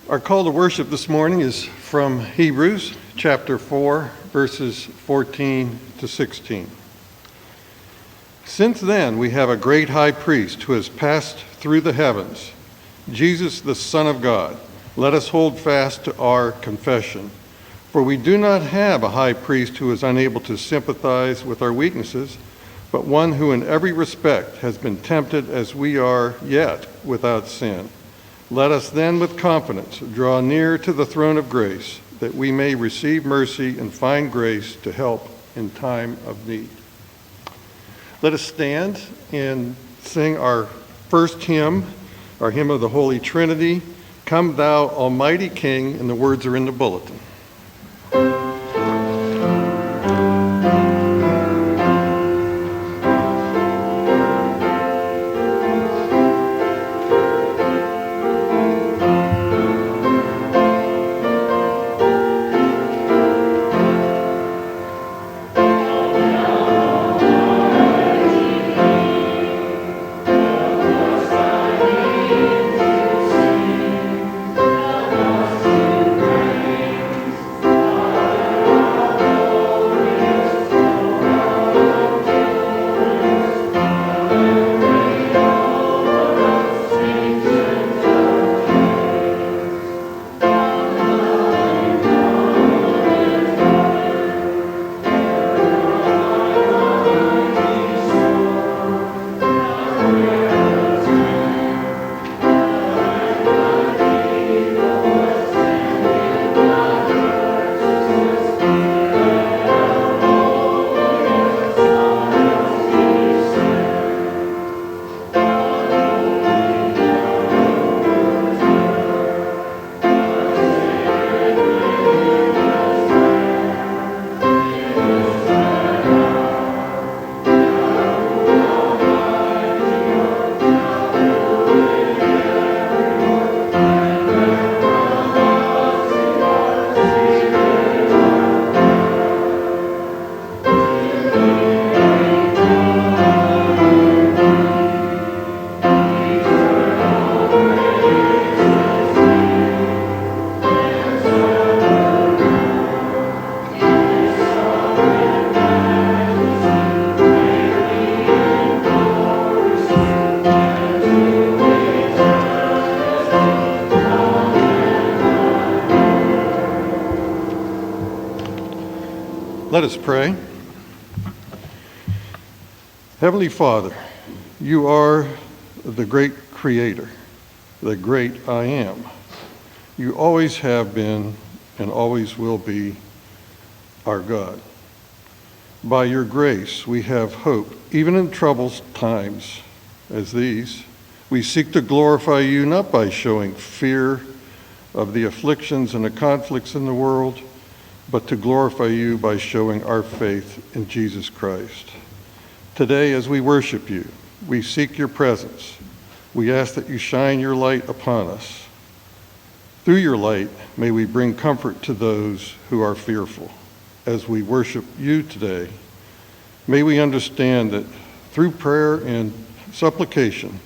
Our call to worship this morning is from Hebrews chapter 4, verses 14 to 16. Since then, we have a great high priest who has passed through the heavens, Jesus, the Son of God. Let us hold fast to our confession. For we do not have a high priest who is unable to sympathize with our weaknesses, but one who in every respect has been tempted as we are, yet without sin. Let us then with confidence draw near to the throne of grace, that we may receive mercy and find grace to help in time of need. Let us stand and sing our first hymn, our hymn of the Holy Trinity, Come Thou Almighty King, and the words are in the bulletin. Let us pray. Heavenly Father, you are the great creator, the great I am. You always have been and always will be our God. By your grace, we have hope. Even in troubled times as these, we seek to glorify you not by showing fear of the afflictions and the conflicts in the world, but to glorify you by showing our faith in Jesus Christ. Today, as we worship you, we seek your presence. We ask that you shine your light upon us. Through your light, may we bring comfort to those who are fearful. As we worship you today, may we understand that through prayer and supplication,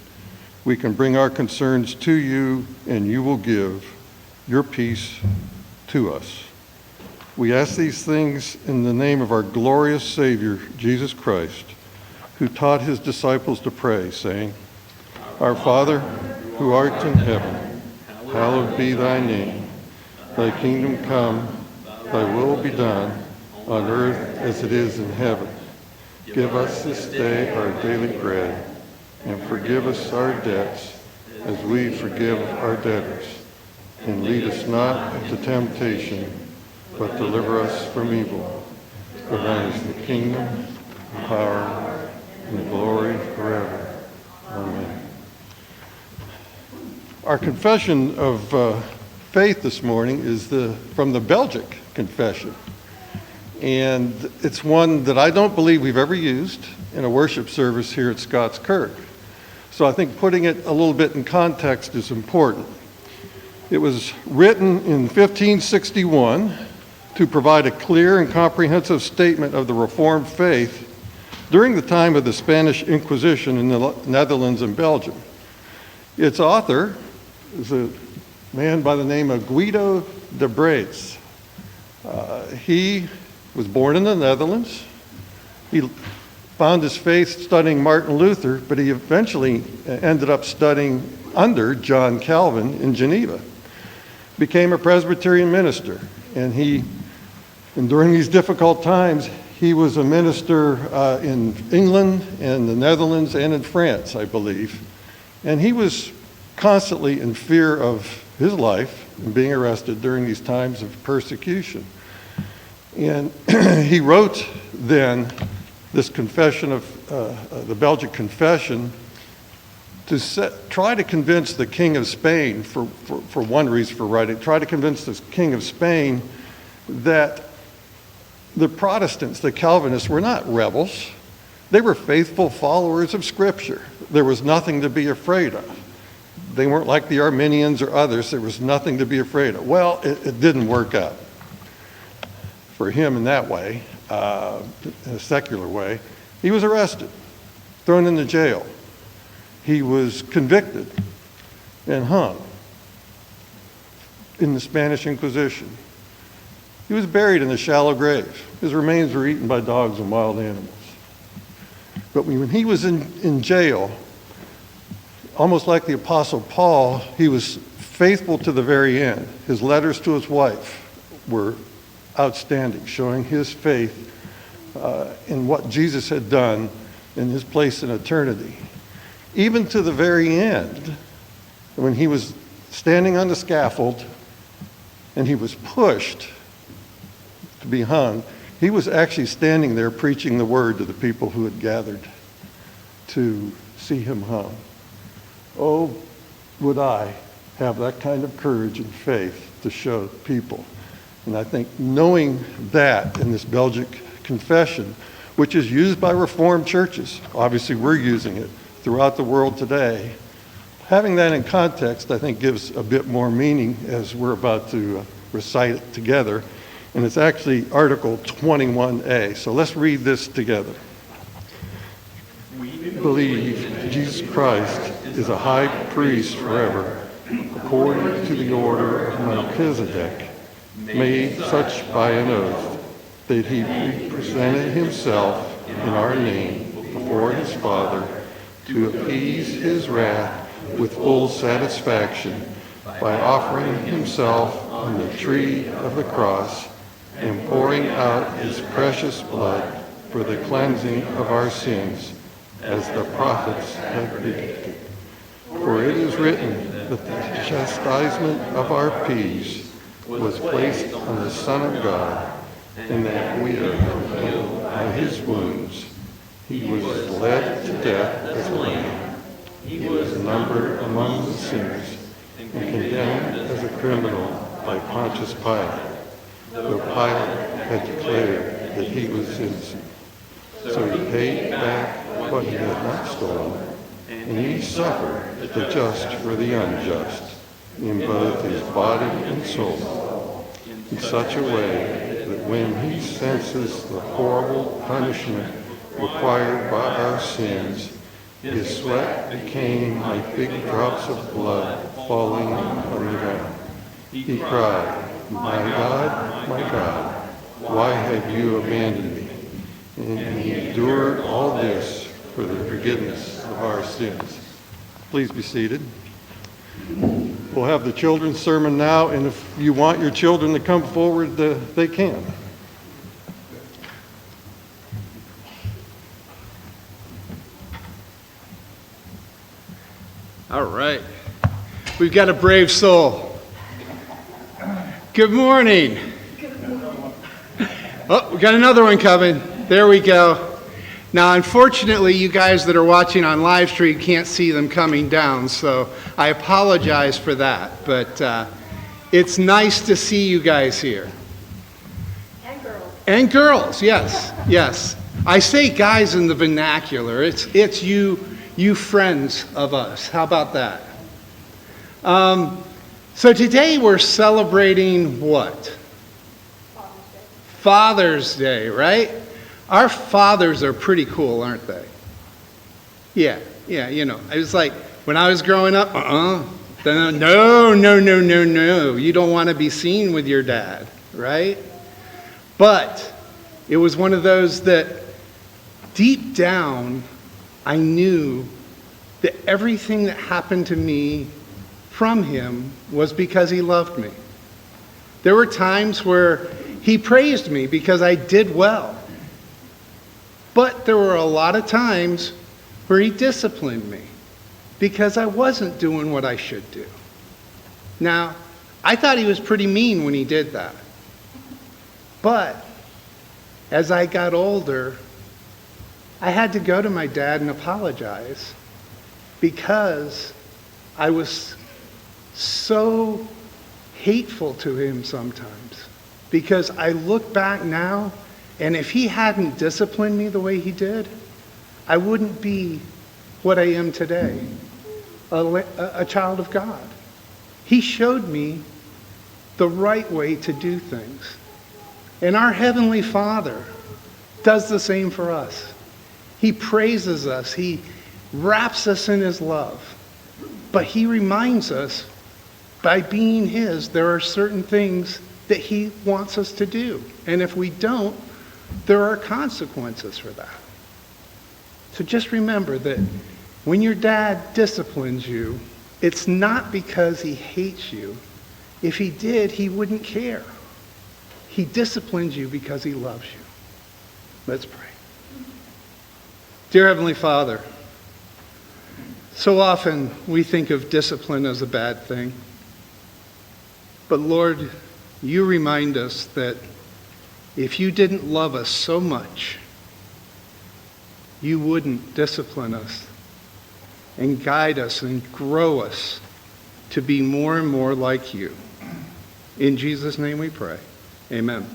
we can bring our concerns to you, and you will give your peace to us. We ask these things in the name of our glorious Savior, Jesus Christ, who taught his disciples to pray, saying, Our Father, who art in heaven, hallowed be thy name. Thy kingdom come, thy will be done, on earth as it is in heaven. Give us this day our daily bread, and forgive us our debts, as we forgive our debtors. And lead us not into temptation, but deliver us from evil. For thine is the kingdom, the power, and the glory forever. Amen. Our confession of faith this morning is from the Belgic Confession. And it's one that I don't believe we've ever used in a worship service here at Scots Kirk. So I think putting it a little bit in context is important. It was written in 1561 to provide a clear and comprehensive statement of the Reformed faith during the time of the Spanish Inquisition in the Netherlands and Belgium. Its author is a a man by the name of Guido de Brees. He was born in the Netherlands. He found his faith studying Martin Luther, but he eventually ended up studying under John Calvin in Geneva. Became a Presbyterian minister, and during these difficult times, he was a minister in England and the Netherlands and in France, I believe. And he was constantly in fear of his life and being arrested during these times of persecution. And he wrote then this confession of the Belgic Confession to try to convince the King of Spain, for one reason for writing, try to convince the King of Spain that the Protestants, the Calvinists, were not rebels. They were faithful followers of Scripture. There was nothing to be afraid of. They weren't like the Arminians or others. There was nothing to be afraid of. Well, it didn't work out for him in that way, in a secular way. He was arrested, thrown into jail. He was convicted and hung in the Spanish Inquisition. He was buried in a shallow grave. His remains were eaten by dogs and wild animals. But when he was in jail, almost like the Apostle Paul, he was faithful to the very end. His letters to his wife were outstanding, showing his faith in what Jesus had done in his place in eternity. Even to the very end, when he was standing on the scaffold and he was pushed to be hung, he was actually standing there preaching the word to the people who had gathered to see him hung. Oh, would I have that kind of courage and faith to show people. And I think knowing that in this Belgic confession, which is used by Reformed churches, obviously we're using it throughout the world today, having that in context, I think, gives a bit more meaning as we're about to recite it together. And it's actually Article 21A. So let's read this together. We believe Jesus Christ is a high priest forever, according to the order of Melchizedek, made such by an oath, that he presented himself in our name before his Father to appease his wrath with full satisfaction by offering himself on the tree of the cross and pouring out his precious blood for the cleansing of our sins, as the prophets have predicted. For it is written that the chastisement of our peace was placed on the Son of God, and that we are healed by his wounds. He was led to death as a lamb. He was numbered among the sinners and condemned as a criminal by Pontius Pilate, though Pilate had declared that he was innocent. So he paid back what he had not stolen, and he suffered the just for the unjust in both his body and soul, in such a way that when he senses the horrible punishment required by our sins, his sweat became like big drops of blood falling on the ground. He cried, my God, why have you abandoned me?" And he endured all this for the forgiveness of our sins. Please be seated. We'll have the children's sermon now, and if you want your children to come forward, they can. All right. We've got a brave soul. Good morning. Oh, we got another one coming. There we go. Now, unfortunately, you guys that are watching on live stream can't see them coming down, so I apologize for that. But it's nice to see you guys here. And girls. And girls, yes, yes. I say guys in the vernacular. It's you friends of us. How about that? So today we're celebrating what? Father's Day, right? Our fathers are pretty cool, aren't they? Yeah, you know. It was like when I was growing up, Then, no, no, no, no, no. You don't want to be seen with your dad, right? But it was one of those that deep down, I knew that everything that happened to me from him was because he loved me. There were times where he praised me because I did well. But there were a lot of times where he disciplined me because I wasn't doing what I should do. Now, I thought he was pretty mean when he did that. But as I got older, I had to go to my dad and apologize because I was so hateful to him sometimes. Because I look back now, and if he hadn't disciplined me the way he did, I wouldn't be what I am today, a child of God. He showed me the right way to do things. And our Heavenly Father does the same for us. He praises us. He wraps us in his love. But he reminds us, by being his, there are certain things that he wants us to do. And if we don't, there are consequences for that. So just remember that when your dad disciplines you, it's not because he hates you. If he did, he wouldn't care. He disciplines you because he loves you. Let's pray. Dear Heavenly Father, so often we think of discipline as a bad thing. But Lord, you remind us that if you didn't love us so much, you wouldn't discipline us and guide us and grow us to be more and more like you. In Jesus' name we pray. Amen.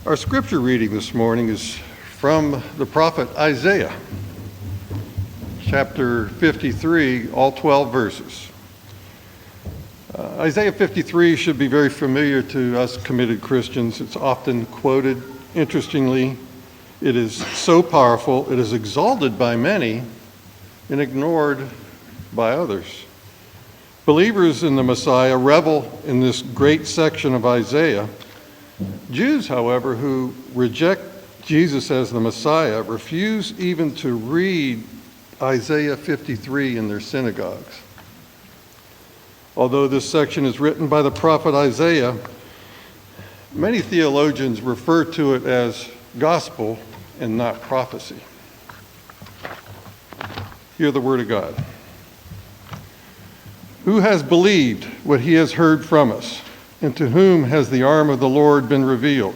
Our scripture reading this morning is from the prophet Isaiah, chapter 53, all 12 verses. Isaiah 53 should be very familiar to us committed Christians. It's often quoted. Interestingly, it is so powerful, it is exalted by many and ignored by others. Believers in the Messiah revel in this great section of Isaiah. Jews, however, who reject Jesus as the Messiah, refuse even to read Isaiah 53 in their synagogues. Although this section is written by the prophet Isaiah, many theologians refer to it as gospel and not prophecy. Hear the word of God. Who has believed what he has heard from us? And to whom has the arm of the Lord been revealed?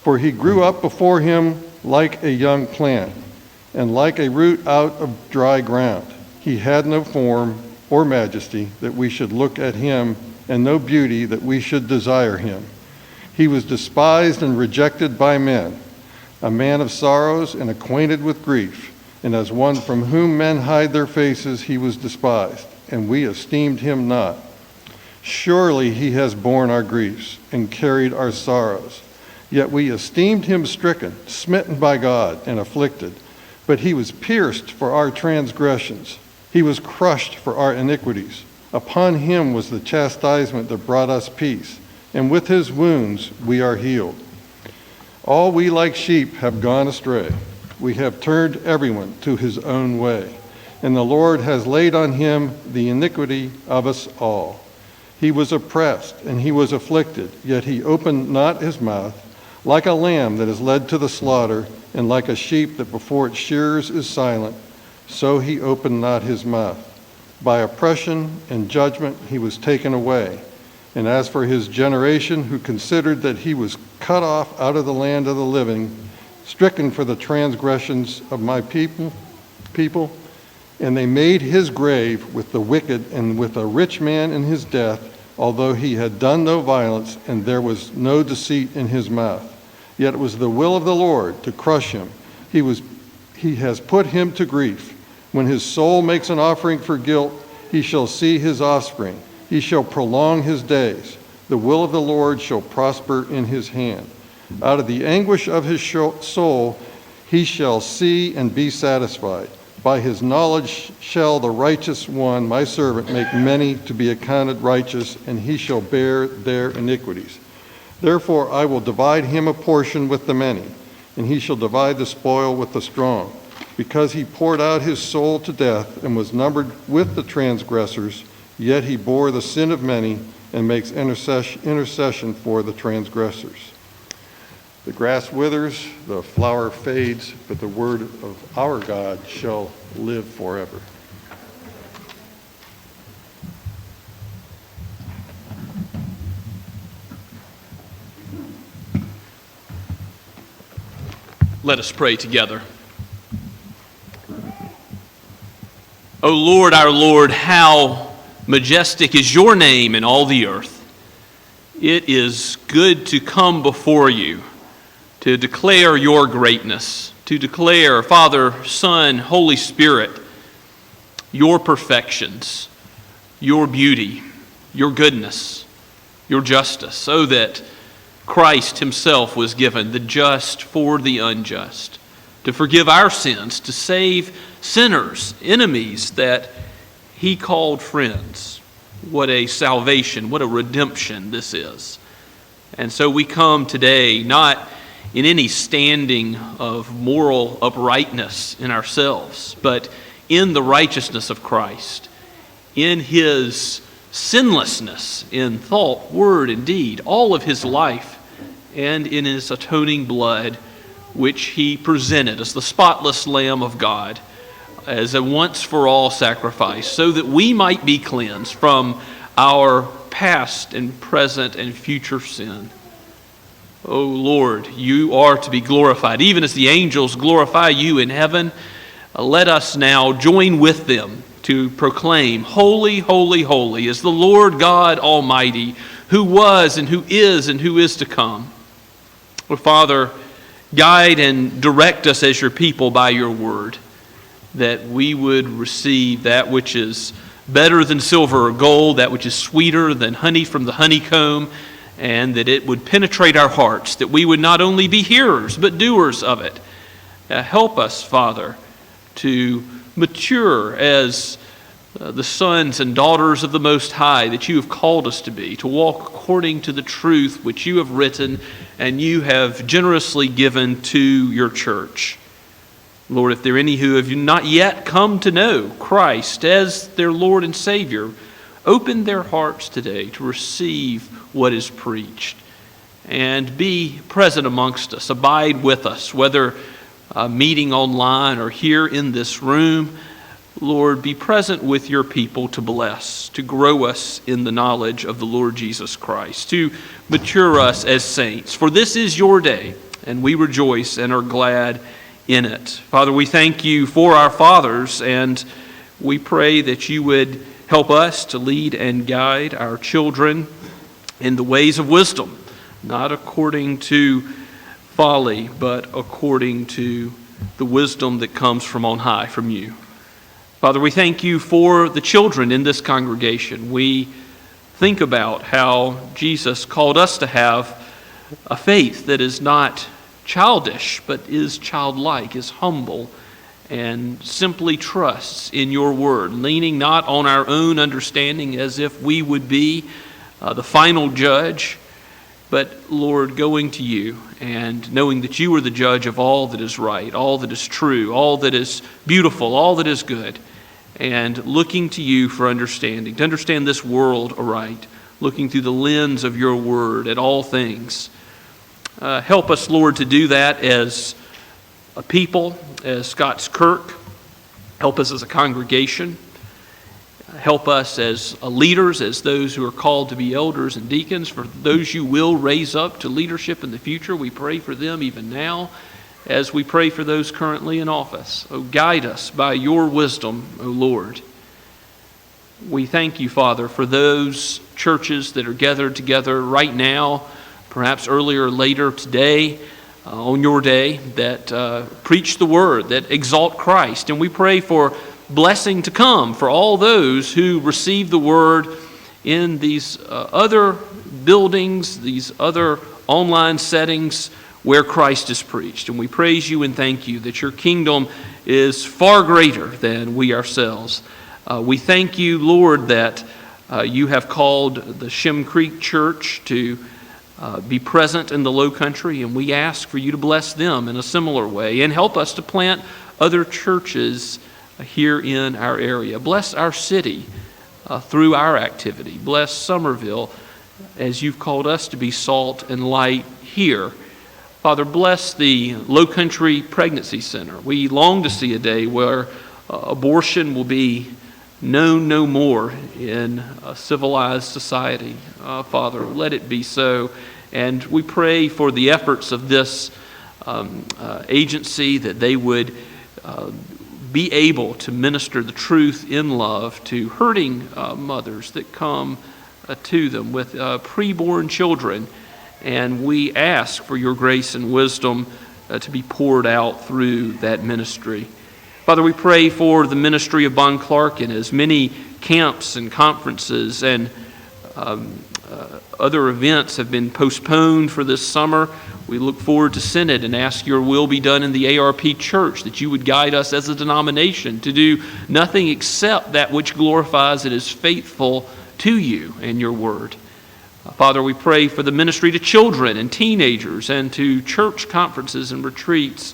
For he grew up before him like a young plant, and like a root out of dry ground. He had no form or majesty that we should look at him, and no beauty that we should desire him. He was despised and rejected by men, a man of sorrows and acquainted with grief, and as one from whom men hide their faces, he was despised, and we esteemed him not. Surely he has borne our griefs and carried our sorrows. Yet we esteemed him stricken, smitten by God, and afflicted. But he was pierced for our transgressions. He was crushed for our iniquities. Upon him was the chastisement that brought us peace, and with his wounds we are healed. All we like sheep have gone astray. We have turned everyone to his own way, and the Lord has laid on him the iniquity of us all. He was oppressed and he was afflicted, yet he opened not his mouth. Like a lamb that is led to the slaughter, and like a sheep that before its shearers is silent, so he opened not his mouth. By oppression and judgment he was taken away. And as for his generation, who considered that he was cut off out of the land of the living, stricken for the transgressions of my people, and they made his grave with the wicked and with a rich man in his death, although he had done no violence, and there was no deceit in his mouth. Yet it was the will of the Lord to crush him. He has put him to grief. When his soul makes an offering for guilt, he shall see his offspring. He shall prolong his days. The will of the Lord shall prosper in his hand. Out of the anguish of his soul he shall see and be satisfied. By his knowledge shall the righteous one, my servant, make many to be accounted righteous, and he shall bear their iniquities. Therefore I will divide him a portion with the many, and he shall divide the spoil with the strong. Because he poured out his soul to death and was numbered with the transgressors, yet he bore the sin of many and makes intercession for the transgressors. The grass withers, the flower fades, but the word of our God shall live forever. Let us pray together. O Lord, our Lord, how majestic is your name in all the earth. It is good to come before you, to declare your greatness, to declare, Father, Son, Holy Spirit, your perfections, your beauty, your goodness, your justice, so that Christ himself was given, the just for the unjust, to forgive our sins, to save sinners, enemies that he called friends. What a salvation, what a redemption this is. And so we come today not in any standing of moral uprightness in ourselves, but in the righteousness of Christ, in his sinlessness in thought, word, and deed, all of his life, and in his atoning blood, which he presented as the spotless Lamb of God, as a once-for-all sacrifice, so that we might be cleansed from our past and present and future sin. O Lord, you are to be glorified, even as the angels glorify you in heaven. Let us now join with them to proclaim, Holy, holy, holy is the Lord God Almighty, who was and who is to come. Oh, Father, guide and direct us as your people by your word, that we would receive that which is better than silver or gold, that which is sweeter than honey from the honeycomb, and that it would penetrate our hearts, that we would not only be hearers, but doers of it. Help us, Father, to mature as the sons and daughters of the Most High that you have called us to be, to walk according to the truth which you have written and you have generously given to your church. Lord, if there are any who have not yet come to know Christ as their Lord and Savior, open their hearts today to receive what is preached and be present amongst us. Abide with us, whether meeting online or here in this room. Lord, be present with your people to bless, to grow us in the knowledge of the Lord Jesus Christ, to mature us as saints. For this is your day, and we rejoice and are glad in it. Father, we thank you for our fathers, and we pray that you would help us to lead and guide our children in the ways of wisdom, not according to folly, but according to the wisdom that comes from on high, from you. Father, we thank you for the children in this congregation. We think about how Jesus called us to have a faith that is not childish, but is childlike, is humble, and simply trusts in your word, leaning not on our own understanding as if we would be the final judge, but Lord, going to you and knowing that you are the judge of all that is right, all that is true, all that is beautiful, all that is good, and looking to you for understanding, to understand this world aright, looking through the lens of your word at all things. Help us, Lord, to do that as a people, as Scots Kirk. Help us as a congregation. Help us as leaders, as those who are called to be elders and deacons. For those you will raise up to leadership in the future, we pray for them even now, as we pray for those currently in office. Oh, guide us by your wisdom, O Lord. We thank you, Father, for those churches that are gathered together right now, perhaps earlier or later today, on your day, that preach the word, that exalt Christ. And we pray for blessing to come for all those who receive the word in these other buildings, these other online settings where Christ is preached. And we praise you and thank you that your kingdom is far greater than we ourselves. We thank you, Lord, that you have called the Shem Creek Church to be present in the Low Country, and we ask for you to bless them in a similar way and help us to plant other churches here in our area. Bless our city through our activity. Bless Somerville as you've called us to be salt and light here. Father, bless the Low Country Pregnancy Center. We long to see a day where abortion will be known no more in a civilized society. Father, let it be so. And we pray for the efforts of this agency, that they would be able to minister the truth in love to hurting mothers that come to them with preborn children. And we ask for your grace and wisdom to be poured out through that ministry. Father, we pray for the ministry of Bon Clark, and as many camps and conferences and other events have been postponed for this summer, we look forward to Synod and ask your will be done in the ARP Church, that you would guide us as a denomination to do nothing except that which glorifies and is faithful to you and your word. Father, we pray for the ministry to children and teenagers and to church conferences and retreats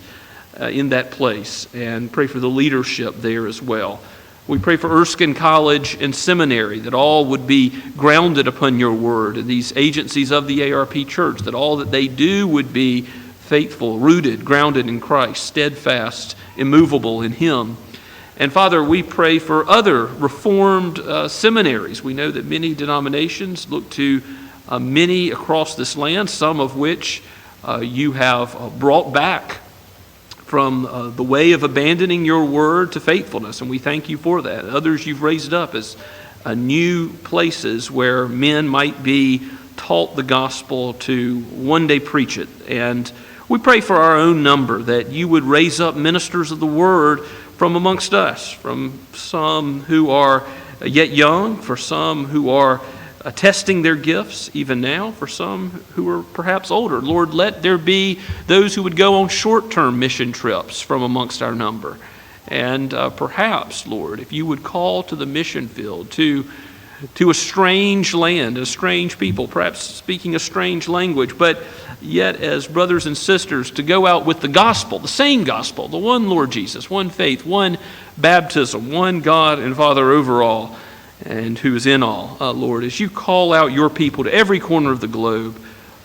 in that place, and pray for the leadership there as well. We pray for Erskine College and Seminary, that all would be grounded upon your word, and these agencies of the ARP Church, that all that they do would be faithful, rooted, grounded in Christ, steadfast, immovable in him. And Father, we pray for other Reformed seminaries. We know that many denominations look to many across this land, some of which you have brought back from the way of abandoning your word to faithfulness, and we thank you for that. Others you've raised up as new places where men might be taught the gospel to one day preach it. And we pray for our own number, that you would raise up ministers of the word from amongst us, from some who are yet young, for some who are testing their gifts even now, for some who are perhaps older. Lord, let there be those who would go on short-term mission trips from amongst our number. And perhaps, Lord, if you would call to the mission field, to a strange land, a strange people, perhaps speaking a strange language, but yet as brothers and sisters, to go out with the gospel, the same gospel, the one Lord Jesus, one faith, one baptism, one God and Father over all, and who is in all. Lord, as you call out your people to every corner of the globe,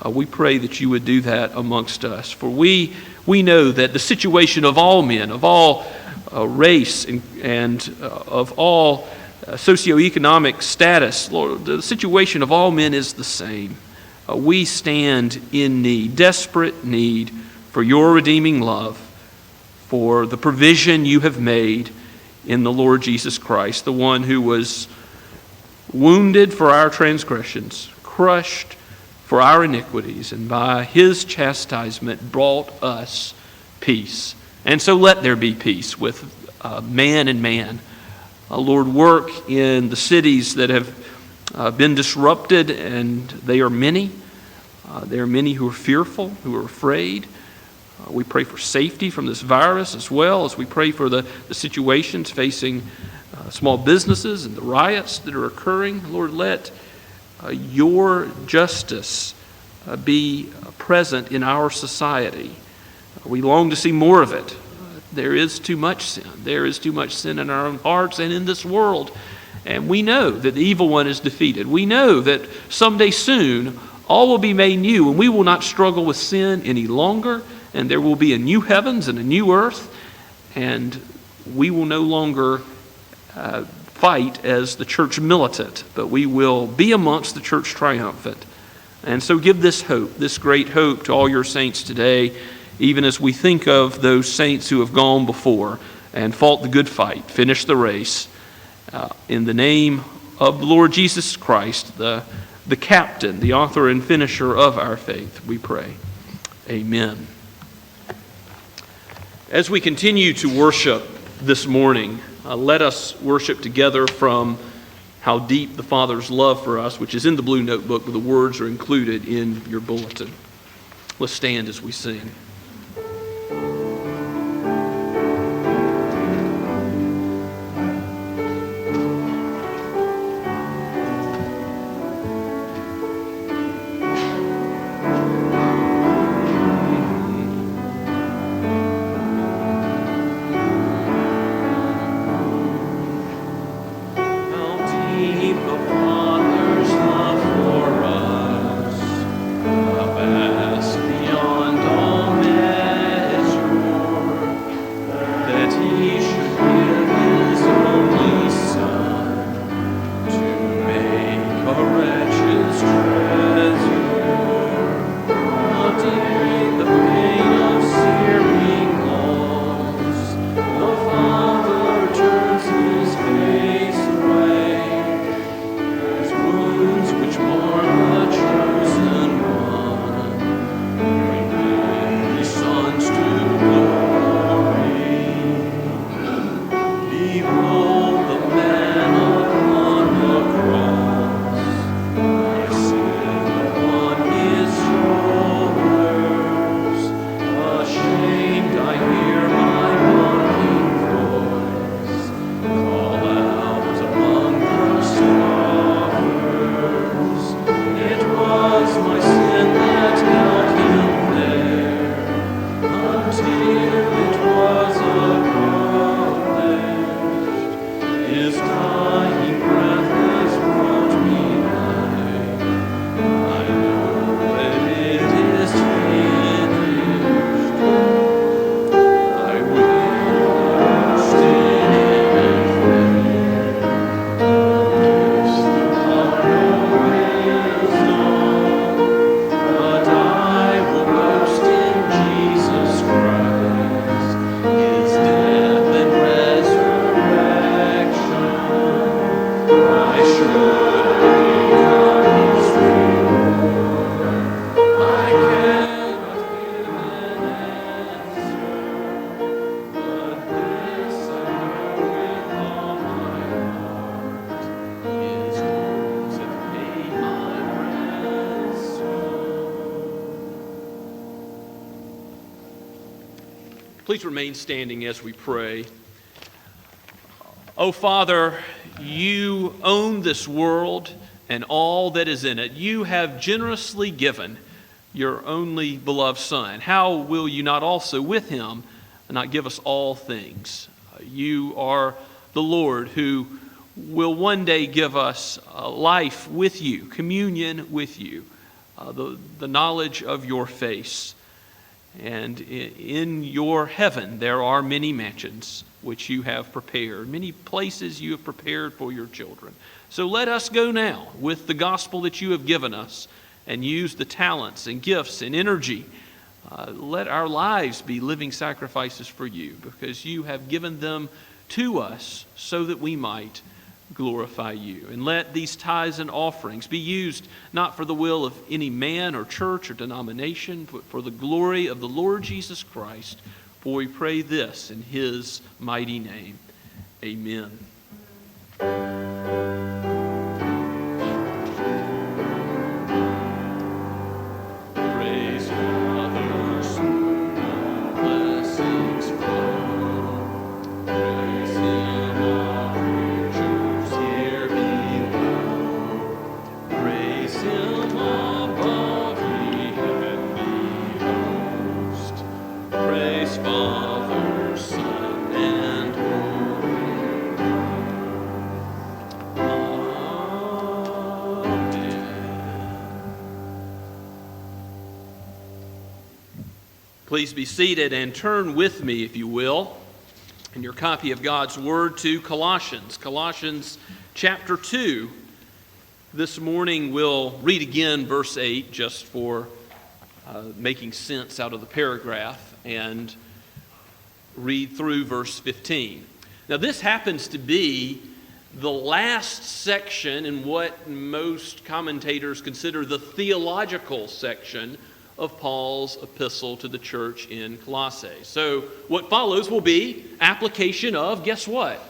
we pray that you would do that amongst us. For we know that the situation of all men, of all race, and of all socioeconomic status, Lord, the situation of all men is the same. We stand in need, desperate need, for your redeeming love, for the provision you have made in the Lord Jesus Christ, the one who was wounded for our transgressions, crushed for our iniquities, and by his chastisement brought us peace. And so let there be peace with man and man. Lord, work in the cities that have been disrupted, and they are many. There are many who are fearful, who are afraid. We pray for safety from this virus, as well as we pray for the situations facing small businesses and the riots that are occurring. Lord, let your justice be present in our society. We long to see more of it. There is too much sin. There is too much sin in our own hearts and in this world. And we know that the evil one is defeated. We know that someday soon all will be made new, and we will not struggle with sin any longer, and there will be a new heavens and a new earth, and we will no longer fight as the church militant, but we will be amongst the church triumphant. And so give this hope, this great hope, to all your saints today, even as we think of those saints who have gone before and fought the good fight, finished the race, In the name of the Lord Jesus Christ, the captain, the author and finisher of our faith, we pray. Amen. As we continue to worship this morning, let us worship together from How Deep the Father's Love for Us, which is in the blue notebook, but the words are included in your bulletin. Let's stand as we sing. Please remain standing as we pray. Oh, Father, you own this world and all that is in it. You have generously given your only beloved Son. How will you not also with him not give us all things? You are the Lord who will one day give us life with you, communion with you, the knowledge of your face. And in your heaven there are many mansions which you have prepared, many places you have prepared for your children. So let us go now with the gospel that you have given us and use the talents and gifts and energy. Let our lives be living sacrifices for you, because you have given them to us so that we might glorify you. And let these tithes and offerings be used not for the will of any man or church or denomination, but for the glory of the Lord Jesus Christ. For we pray this in his mighty name. Amen. Praise Father, Son, all blessings flow. Praise him, all creatures here below. Praise him above, ye heavenly host. Praise Father, Son, and Holy Ghost. Amen. Please be seated and turn with me, if you will, in your copy of God's Word to Colossians. Colossians chapter 2. This morning we'll read again verse 8 just for making sense out of the paragraph, and read through verse 15. Now this happens to be the last section in what most commentators consider the theological section of Paul's epistle to the church in Colossae. So what follows will be application of, guess what?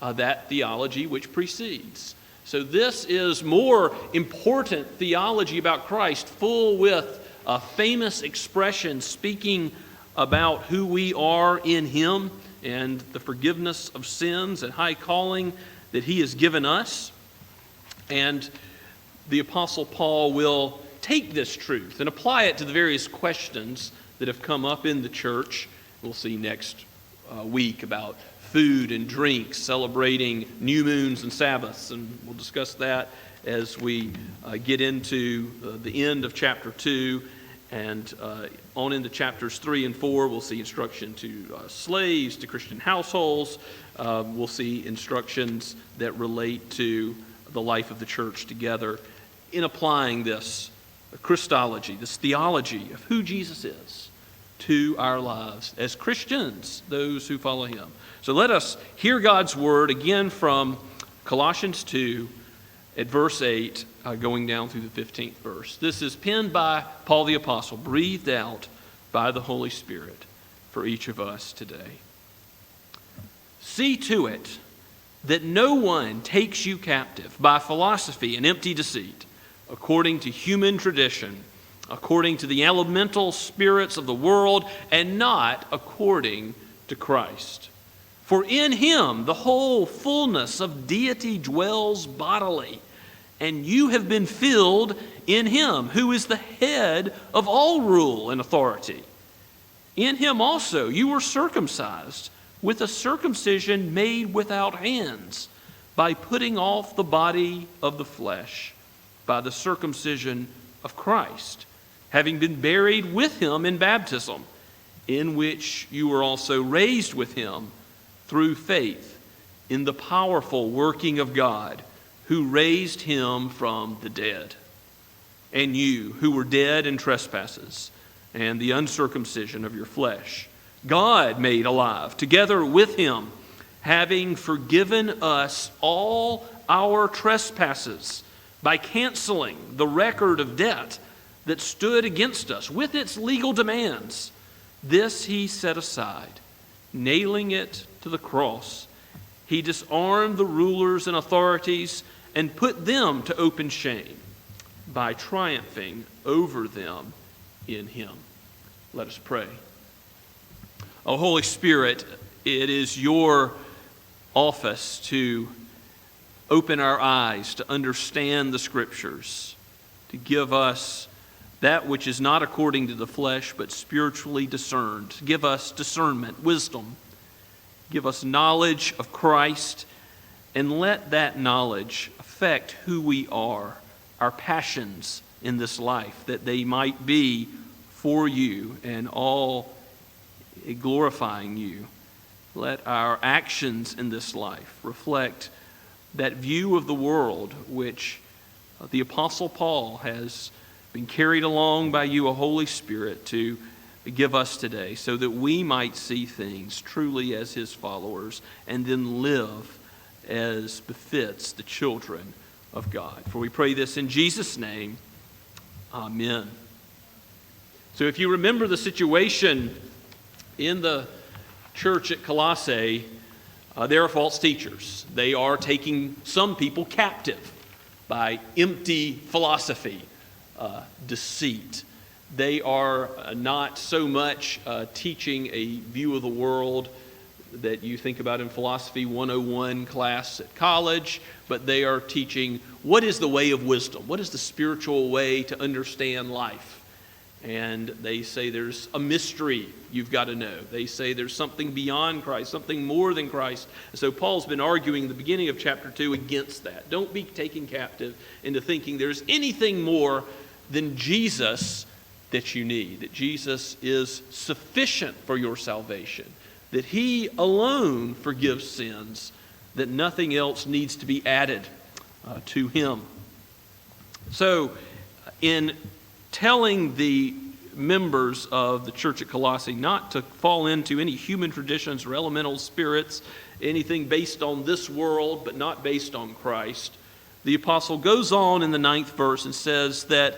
That theology which precedes. So this is more important theology about Christ, full with a famous expression speaking about who we are in Him and the forgiveness of sins and high calling that He has given us. And the Apostle Paul will take this truth and apply it to the various questions that have come up in the church. We'll see next week about food and drink, celebrating new moons and Sabbaths, and we'll discuss that as we get into the end of chapter 2 and on into chapters 3 and 4. We'll see instruction to slaves, to Christian households. We'll see instructions that relate to the life of the church together in applying this Christology, this theology of who Jesus is to our lives as Christians, those who follow Him. So let us hear God's word again from Colossians 2 at verse 8, going down through the 15th verse. This is penned by Paul the Apostle, breathed out by the Holy Spirit for each of us today. See to it that no one takes you captive by philosophy and empty deceit, according to human tradition, according to the elemental spirits of the world, and not according to Christ. For in Him the whole fullness of deity dwells bodily, and you have been filled in Him, who is the head of all rule and authority. In Him also you were circumcised with a circumcision made without hands, by putting off the body of the flesh, by the circumcision of Christ, having been buried with Him in baptism, in which you were also raised with Him through faith in the powerful working of God, who raised Him from the dead. And you, who were dead in trespasses and the uncircumcision of your flesh, God made alive together with Him, having forgiven us all our trespasses by canceling the record of debt that stood against us with its legal demands. This He set aside, nailing it to the cross. He disarmed the rulers and authorities and put them to open shame by triumphing over them in Him. Let us pray. O Holy Spirit, it is your office to open our eyes to understand the Scriptures, to give us that which is not according to the flesh, but spiritually discerned. Give us discernment, wisdom. Give us knowledge of Christ, and let that knowledge affect who we are, our passions in this life, that they might be for you and all glorifying you. Let our actions in this life reflect that view of the world which the Apostle Paul has been carried along by you, O Holy Spirit, to give us today, so that we might see things truly as His followers and then live as befits the children of God. For we pray this in Jesus' name. Amen. So if you remember the situation in the church at Colossae, there are false teachers. They are taking some people captive by empty philosophy, deceit. They are not so much teaching a view of the world that you think about in Philosophy 101 class at college, but they are teaching what is the way of wisdom, what is the spiritual way to understand life. And they say there's a mystery you've got to know. They say there's something beyond Christ, something more than Christ. And so Paul's been arguing in the beginning of chapter 2 against that. Don't be taken captive into thinking there's anything more than Jesus that you need, that Jesus is sufficient for your salvation, that He alone forgives sins, that nothing else needs to be added to Him. So in telling the members of the church at Colossae not to fall into any human traditions or elemental spirits, anything based on this world but not based on Christ. The apostle goes on in the 9th verse and says that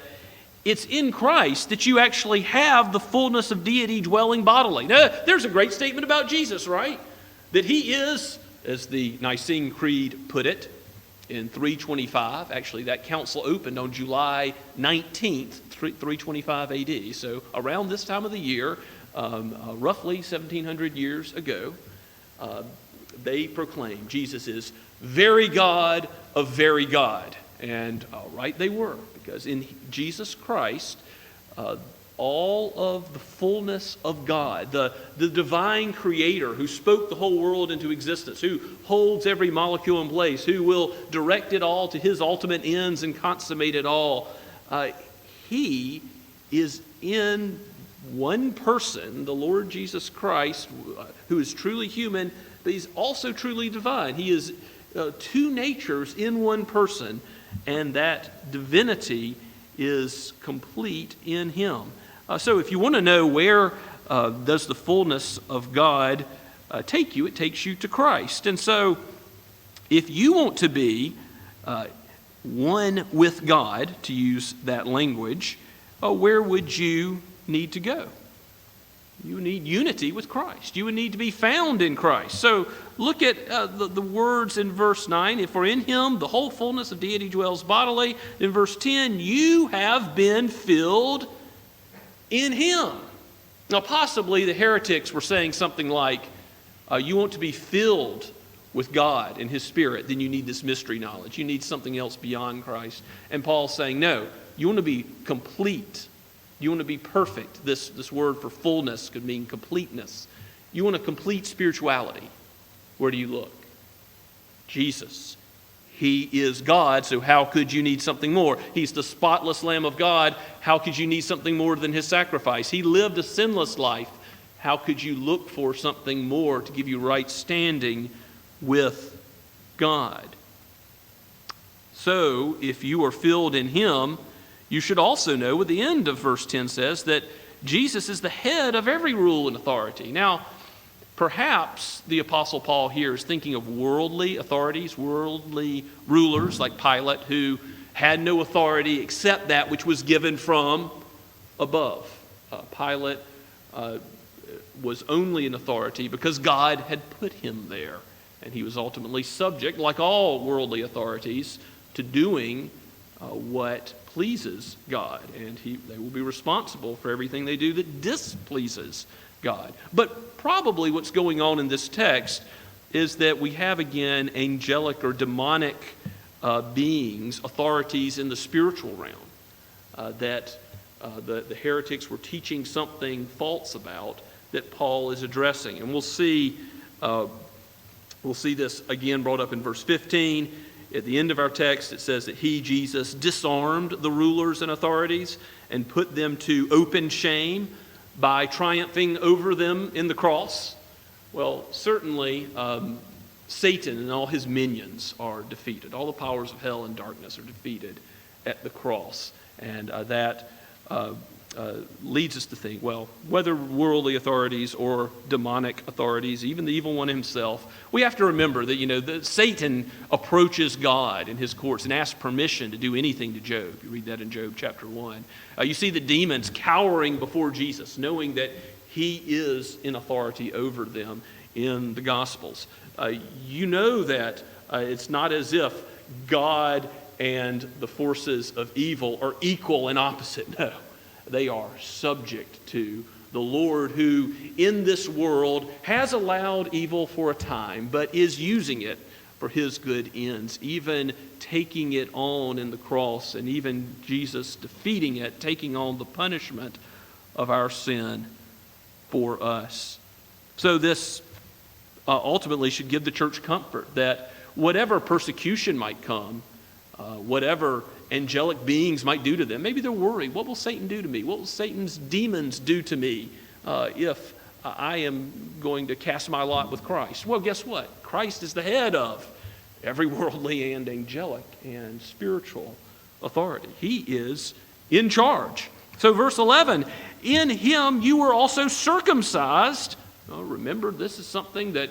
it's in Christ that you actually have the fullness of deity dwelling bodily. Now, there's a great statement about Jesus, right? That he is, as the Nicene Creed put it, in 325. Actually, that council opened on July 19th, 325 AD. So around this time of the year, roughly 1700 years ago, they proclaimed Jesus is very God of very God. And right they were, because in Jesus Christ, all of the fullness of God, the divine creator who spoke the whole world into existence, who holds every molecule in place, who will direct it all to his ultimate ends and consummate it all, he is in one person, the Lord Jesus Christ, who is truly human, but he's also truly divine. He is two natures in one person, and that divinity is complete in him. So if you want to know where does the fullness of God take you, it takes you to Christ. And so if you want to be one with God, to use that language, where would you need to go? You need unity with Christ. You would need to be found in Christ. So look at the words in verse 9. For in him the whole fullness of deity dwells bodily. In verse 10, you have been filled in him. Now possibly the heretics were saying something like, you want to be filled with God and his Spirit, then you need this mystery knowledge. You need something else beyond Christ. And Paul's saying, no, you want to be complete. You want to be perfect. This word for fullness could mean completeness. You want a complete spirituality. Where do you look? Jesus. He is God, so how could you need something more? He's the spotless Lamb of God. How could you need something more than his sacrifice? He lived a sinless life. How could you look for something more to give you right standing with God? So, if you are filled in him, you should also know what the end of verse 10 says, that Jesus is the head of every rule and authority. Now, perhaps the Apostle Paul here is thinking of worldly authorities, worldly rulers like Pilate, who had no authority except that which was given from above. Pilate was only an authority because God had put him there. And he was ultimately subject, like all worldly authorities, to doing what pleases God, and they will be responsible for everything they do that displeases God. But probably what's going on in this text is that we have again angelic or demonic beings, authorities in the spiritual realm that the heretics were teaching something false about that Paul is addressing. And we'll see this again brought up in verse 15. At the end of our text, it says that he, Jesus, disarmed the rulers and authorities and put them to open shame by triumphing over them in the cross. Well, certainly Satan and all his minions are defeated. All the powers of hell and darkness are defeated at the cross. And that leads us to think, well, whether worldly authorities or demonic authorities, even the evil one himself, we have to remember that, that Satan approaches God in his courts and asks permission to do anything to Job. You read that in Job chapter 1. You see the demons cowering before Jesus, knowing that he is in authority over them in the Gospels. You know that it's not as if God and the forces of evil are equal and opposite. No. They are subject to the Lord, who in this world has allowed evil for a time, but is using it for his good ends, even taking it on in the cross, and even Jesus defeating it, taking on the punishment of our sin for us. So this ultimately should give the church comfort that whatever persecution might come, whatever angelic beings might do to them. Maybe they're worried. What will Satan do to me? What will Satan's demons do to me if I am going to cast my lot with Christ? Well, guess what? Christ is the head of every worldly and angelic and spiritual authority. He is in charge. So verse 11, in him you were also circumcised. Oh, remember, this is something that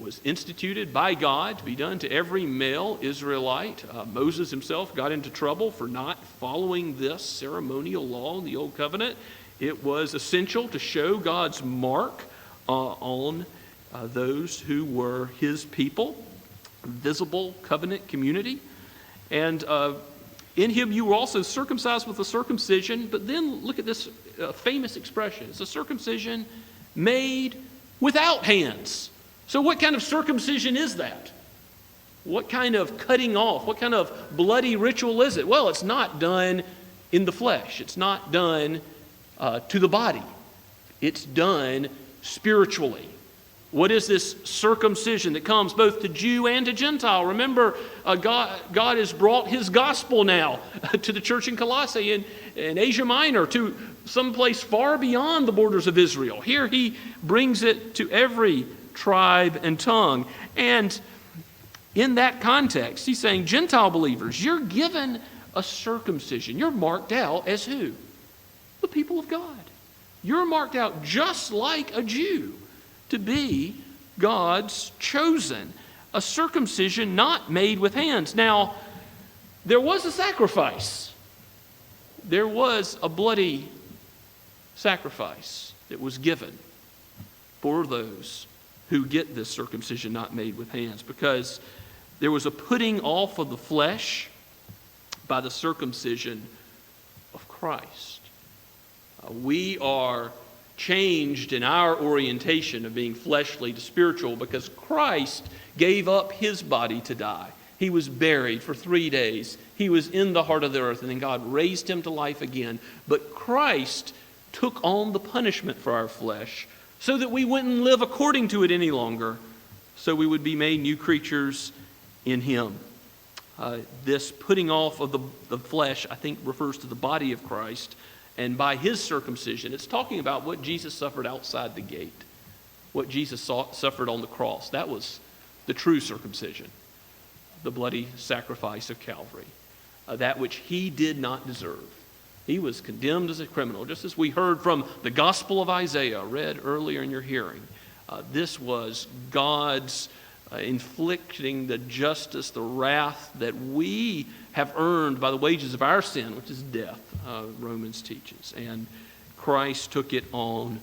was instituted by God to be done to every male Israelite. Moses himself got into trouble for not following this ceremonial law in the Old Covenant. It was essential to show God's mark on those who were his people, visible covenant community. And in him you were also circumcised with a circumcision. But then look at this famous expression. It's a circumcision made without hands. So what kind of circumcision is that? What kind of cutting off? What kind of bloody ritual is it? Well, it's not done in the flesh. It's not done to the body. It's done spiritually. What is this circumcision that comes both to Jew and to Gentile? Remember, God has brought his gospel now to the church in Colossae in Asia Minor, to someplace far beyond the borders of Israel. Here he brings it to every tribe and tongue. And in that context, he's saying, Gentile believers, you're given a circumcision. You're marked out as who? The people of God. You're marked out just like a Jew to be God's chosen. A circumcision not made with hands. Now, there was a sacrifice. There was a bloody sacrifice that was given for those who get this circumcision not made with hands, because there was a putting off of the flesh by the circumcision of Christ. We are changed in our orientation of being fleshly to spiritual because Christ gave up his body to die. He was buried for 3 days. He was in the heart of the earth, and then God raised him to life again. But Christ took on the punishment for our flesh so that we wouldn't live according to it any longer, so we would be made new creatures in him. This putting off of the flesh, I think, refers to the body of Christ. And by his circumcision, it's talking about what Jesus suffered outside the gate, what Jesus suffered on the cross. That was the true circumcision, the bloody sacrifice of Calvary, that which he did not deserve. He was condemned as a criminal, just as we heard from the Gospel of Isaiah, read earlier in your hearing. This was God's inflicting the justice, the wrath that we have earned by the wages of our sin, which is death, Romans teaches. And Christ took it on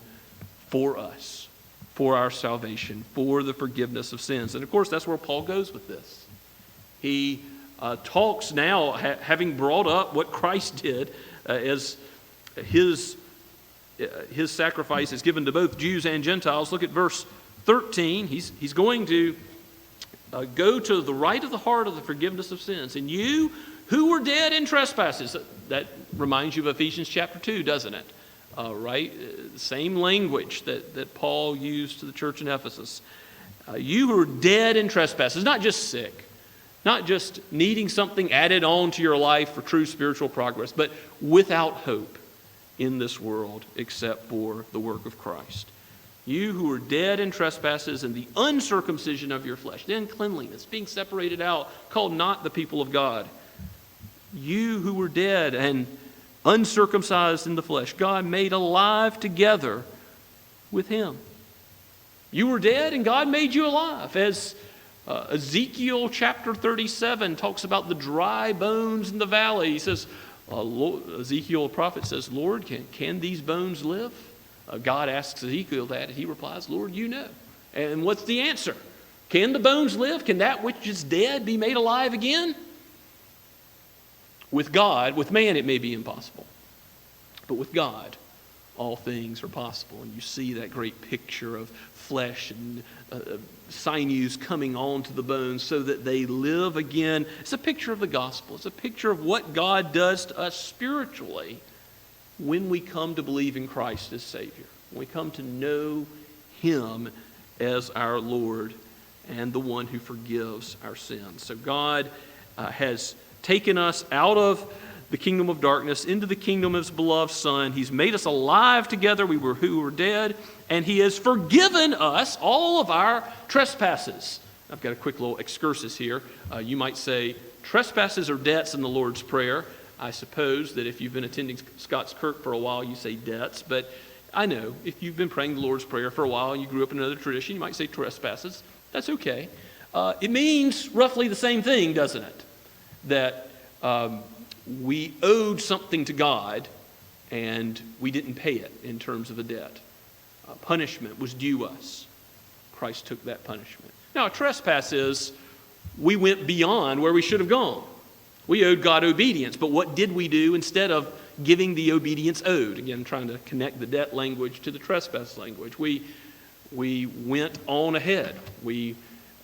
for us, for our salvation, for the forgiveness of sins. And of course, that's where Paul goes with this. He talks now, having brought up what Christ did as his sacrifice is given to both Jews and Gentiles. Look at verse 13. He's going to go to the right of the heart of the forgiveness of sins. And you who were dead in trespasses, that reminds you of Ephesians chapter 2, doesn't it? Right? Same language that Paul used to the church in Ephesus. You who were dead in trespasses, not just sick, not just needing something added on to your life for true spiritual progress, but without hope in this world except for the work of Christ. You who were dead in trespasses and the uncircumcision of your flesh, the uncleanliness, being separated out, called not the people of God. You who were dead and uncircumcised in the flesh, God made alive together with him. You were dead and God made you alive. As Ezekiel chapter 37 talks about the dry bones in the valley. He says, Ezekiel the prophet says, Lord, can these bones live? God asks Ezekiel that, and he replies, Lord, you know. And what's the answer? Can the bones live? Can that which is dead be made alive again? With God, with man it may be impossible. But with God, all things are possible. And you see that great picture of flesh and sinews coming onto the bones so that they live again. It's a picture of the gospel. It's a picture of what God does to us spiritually when we come to believe in Christ as Savior. When we come to know him as our Lord and the one who forgives our sins. So God has taken us out of the kingdom of darkness into the kingdom of his beloved Son. He's made us alive together, who were dead, and he has forgiven us all of our trespasses. I've got a quick little excursus here. You might say, trespasses are debts in the Lord's Prayer. I suppose that if you've been attending Scots Kirk for a while, you say debts, but I know if you've been praying the Lord's Prayer for a while, you grew up in another tradition, you might say trespasses. That's okay. It means roughly the same thing, doesn't it? That we owed something to God and we didn't pay it in terms of a debt. Punishment was due us. Christ took that punishment. Now, a trespass is we went beyond where we should have gone. We owed God obedience, but what did we do instead of giving the obedience owed? Again, trying to connect the debt language to the trespass language. We went on ahead. We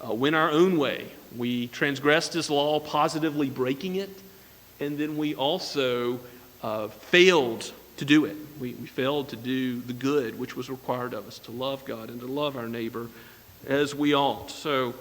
went our own way. We transgressed His law, positively breaking it, and then we also failed to do it. We failed to do the good which was required of us, to love God and to love our neighbor as we ought. So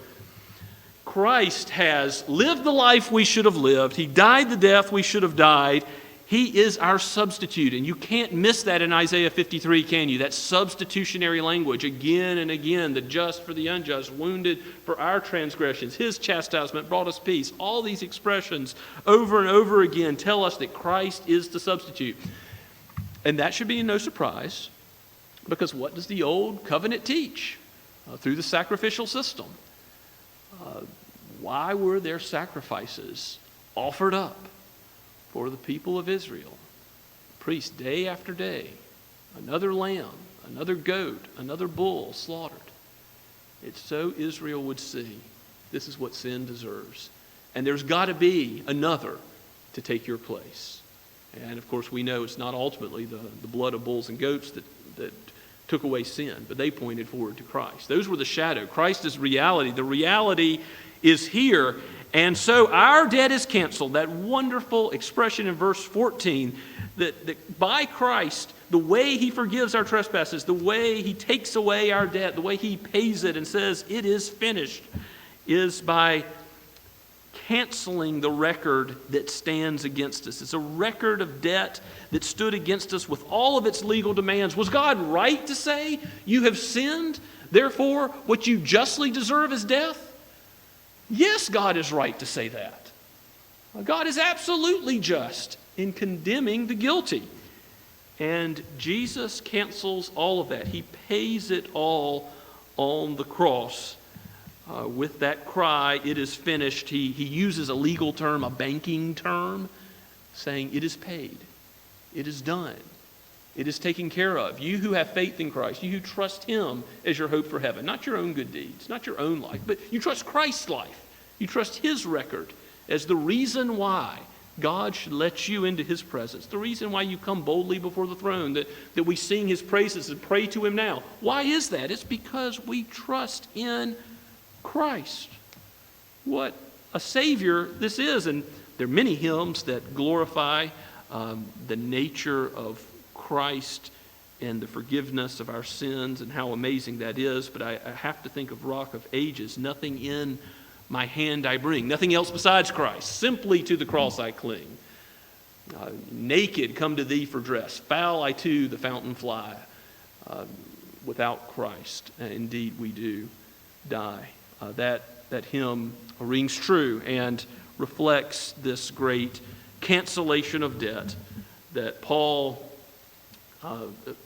Christ has lived the life we should have lived. He died the death we should have died. He is our substitute, and you can't miss that in Isaiah 53, can you? That substitutionary language, again and again, the just for the unjust, wounded for our transgressions, His chastisement brought us peace. All these expressions over and over again tell us that Christ is the substitute. And that should be no surprise, because what does the old covenant teach? Through the sacrificial system. Why were there sacrifices offered up for the people of Israel? Priests, day after day, another lamb, another goat, another bull slaughtered. It's so Israel would see this is what sin deserves. And there's got to be another to take your place. And of course, we know it's not ultimately the blood of bulls and goats that took away sin, but they pointed forward to Christ. Those were the shadow. Christ is reality. The reality is here. And so our debt is canceled. That wonderful expression in verse 14, that by Christ, the way He forgives our trespasses, the way He takes away our debt, the way He pays it and says it is finished, is by canceling the record that stands against us. It's a record of debt that stood against us with all of its legal demands. Was God right to say, you have sinned, therefore what you justly deserve is death? Yes, God is right to say that. God is absolutely just in condemning the guilty. And Jesus cancels all of that. He pays it all on the cross. With that cry, it is finished, he uses a legal term, a banking term, saying it is paid. It is done. It is taken care of. You who have faith in Christ, you who trust Him as your hope for heaven, not your own good deeds, not your own life, but you trust Christ's life. You trust His record as the reason why God should let you into His presence, the reason why you come boldly before the throne, that we sing His praises and pray to Him now. Why is that? It's because we trust in Christ. What a Savior this is. And there are many hymns that glorify the nature of Christ and the forgiveness of our sins and how amazing that is. But I have to think of Rock of Ages. Nothing in my hand I bring, nothing else besides Christ. Simply to the cross I cling. Naked come to Thee for dress. Foul I to the fountain fly. Without Christ, indeed we do die. That hymn rings true and reflects this great cancellation of debt that Paul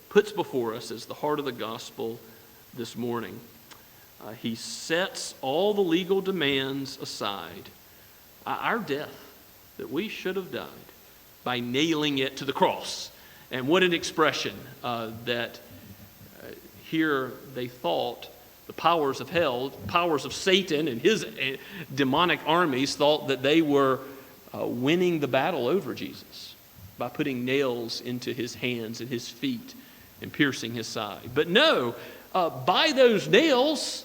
puts before us as the heart of the gospel this morning. He sets all the legal demands aside. Our death that we should have died by nailing it to the cross. And what an expression that here they thought the powers of hell, powers of Satan and his demonic armies thought that they were winning the battle over Jesus by putting nails into His hands and His feet and piercing His side. But no, by those nails,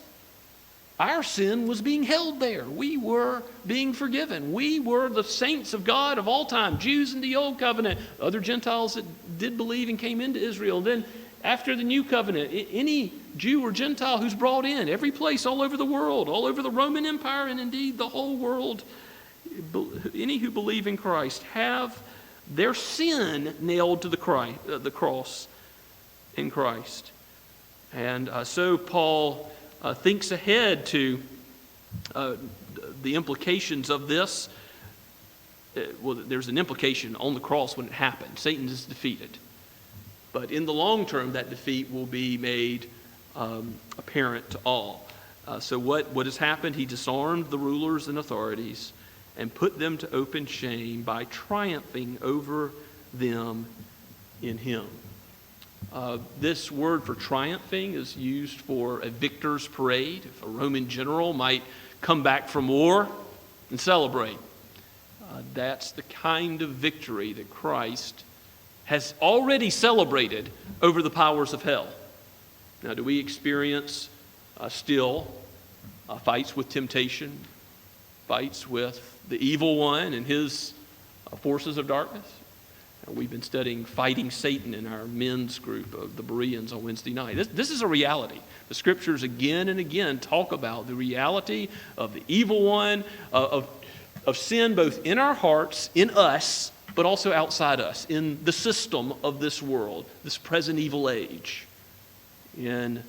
our sin was being held there. We were being forgiven. We were the saints of God of all time, Jews in the Old Covenant, other Gentiles that did believe and came into Israel. Then after the New Covenant, any Jew or Gentile who's brought in, every place all over the world, all over the Roman Empire, and indeed the whole world, any who believe in Christ have their sin nailed to the cross in Christ. And so Paul thinks ahead to the implications of this. well, there's an implication on the cross when it happened. Satan is defeated. But in the long term, that defeat will be made apparent to all. So what has happened? He disarmed the rulers and authorities and put them to open shame by triumphing over them in him. This word for triumphing is used for a victor's parade. If a Roman general might come back from war and celebrate. That's the kind of victory that Christ has already celebrated over the powers of hell. Now, do we experience still fights with temptation, fights with the evil one and his forces of darkness? We've been studying Fighting Satan in our men's group of the Bereans on Wednesday night. This is a reality. The scriptures again and again talk about the reality of the evil one, of sin both in our hearts, in us, but also outside us, in the system of this world, this present evil age, in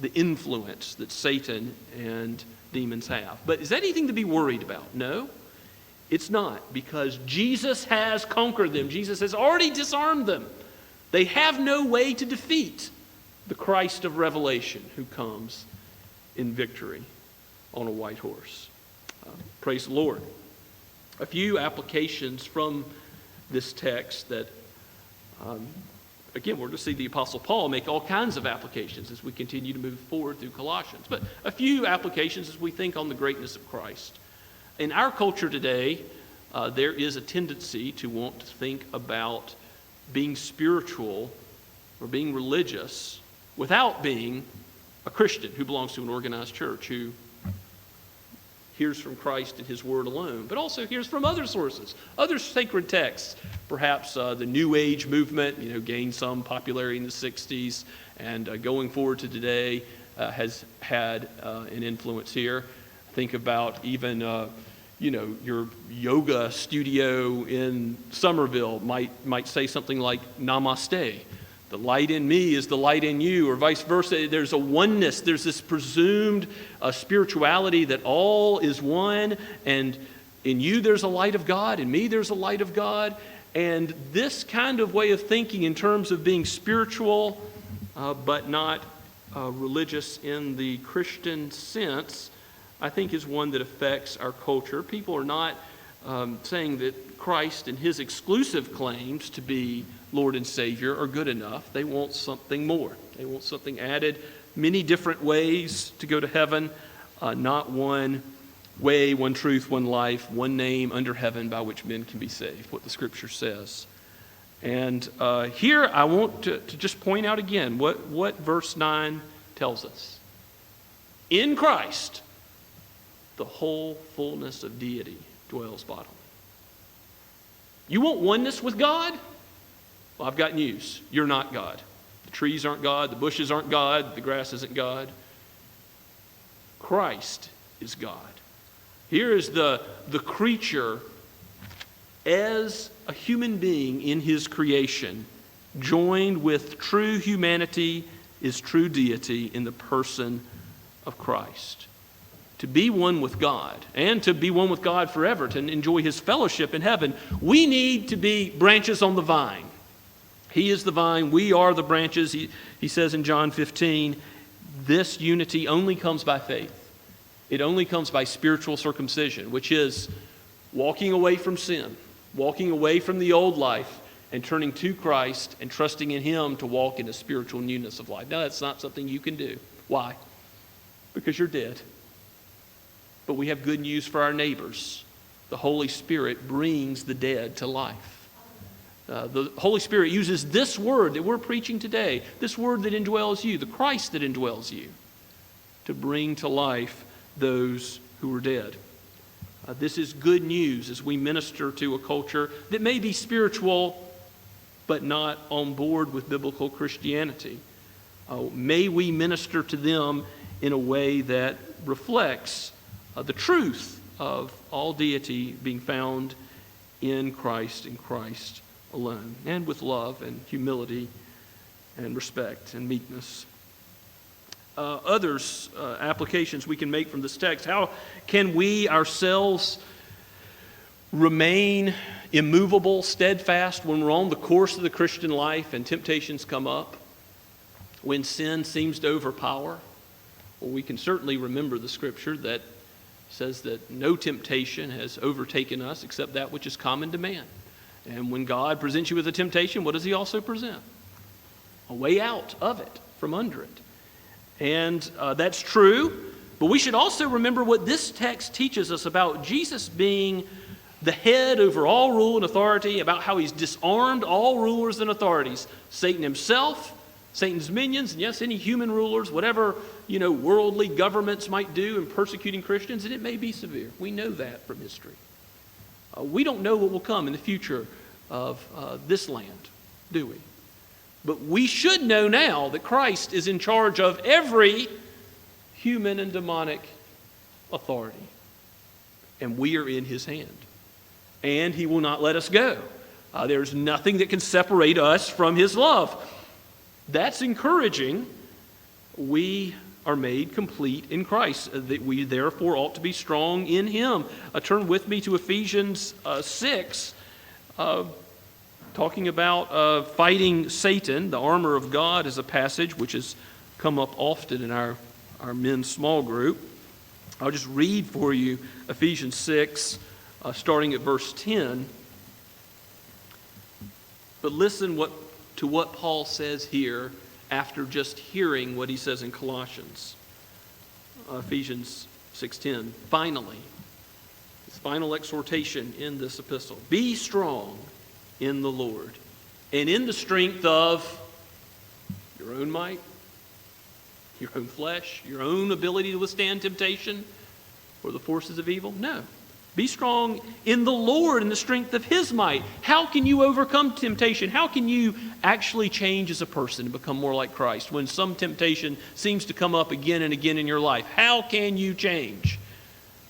the influence that Satan and demons have. But is that anything to be worried about? No, it's not, because Jesus has conquered them. Jesus has already disarmed them. They have no way to defeat the Christ of Revelation who comes in victory on a white horse. Praise the Lord. A few applications from this text that, again, we're going to see the Apostle Paul make all kinds of applications as we continue to move forward through Colossians. But a few applications as we think on the greatness of Christ. In our culture today, there is a tendency to want to think about being spiritual or being religious without being a Christian who belongs to an organized church, who hears from Christ and his word alone, but also hears from other sources, other sacred texts. Perhaps the New Age movement, gained some popularity in the 60s, and going forward to today has had an influence here. Think about even your yoga studio in Somerville might say something like Namaste. The light in me is the light in you, or vice versa. There's a oneness. There's this presumed spirituality that all is one, and in you there's a light of God, in me there's a light of God. And this kind of way of thinking in terms of being spiritual but not religious in the Christian sense, I think is one that affects our culture. People are not saying that Christ and his exclusive claims to be Lord and Savior are good enough. They want something more. They want something added, many different ways to go to heaven, not one way, one truth, one life, one name under heaven by which men can be saved, what the Scripture says. And here I want to just point out again what verse 9 tells us. In Christ, the whole fullness of deity dwells bodily. You want oneness with God? Well, I've got news. You're not God. The trees aren't God. The bushes aren't God. The grass isn't God. Christ is God. Here is the creature as a human being in his creation, joined with true humanity is true deity in the person of Christ. To be one with God, and to be one with God forever, to enjoy his fellowship in heaven, we need to be branches on the vine. He is the vine, we are the branches. He says in John 15, this unity only comes by faith. It only comes by spiritual circumcision, which is walking away from sin, walking away from the old life, and turning to Christ and trusting in him to walk in a spiritual newness of life. Now, that's not something you can do. Why? Because you're dead. But we have good news for our neighbors. The Holy Spirit brings the dead to life. The Holy Spirit uses this word that we're preaching today, this word that indwells you, the Christ that indwells you, to bring to life those who are dead. This is good news as we minister to a culture that may be spiritual but not on board with biblical Christianity. May we minister to them in a way that reflects the truth of all deity being found in Christ and Christ alone, and with love and humility and respect and meekness. Others, applications we can make from this text. How can we ourselves remain immovable, steadfast when we're on the course of the Christian life and temptations come up, when sin seems to overpower? Well, we can certainly remember the scripture that says that no temptation has overtaken us except that which is common to man. And when God presents you with a temptation, what does he also present? A way out of it, from under it. And that's true, but we should also remember what this text teaches us about Jesus being the head over all rule and authority, about how he's disarmed all rulers and authorities. Satan himself, Satan's minions, and yes, any human rulers, whatever, worldly governments might do in persecuting Christians, and it may be severe. We know that from history. We don't know what will come in the future of this land, do we? But we should know now that Christ is in charge of every human and demonic authority, and we are in his hand. And he will not let us go. There's nothing that can separate us from his love. That's encouraging. We are made complete in Christ, that we therefore ought to be strong in him. Turn with me to Ephesians 6, talking about fighting Satan. The armor of God is a passage which has come up often in our men's small group. I'll just read for you Ephesians 6, starting at verse 10. But listen to what Paul says here after just hearing what he says in Colossians. Ephesians 6:10. Finally, his final exhortation in this epistle. Be strong in the Lord and in the strength of your own might, your own flesh, your own ability to withstand temptation or the forces of evil. No. Be strong in the Lord and the strength of his might. How can you overcome temptation? How can you actually change as a person and become more like Christ when some temptation seems to come up again and again in your life? How can you change?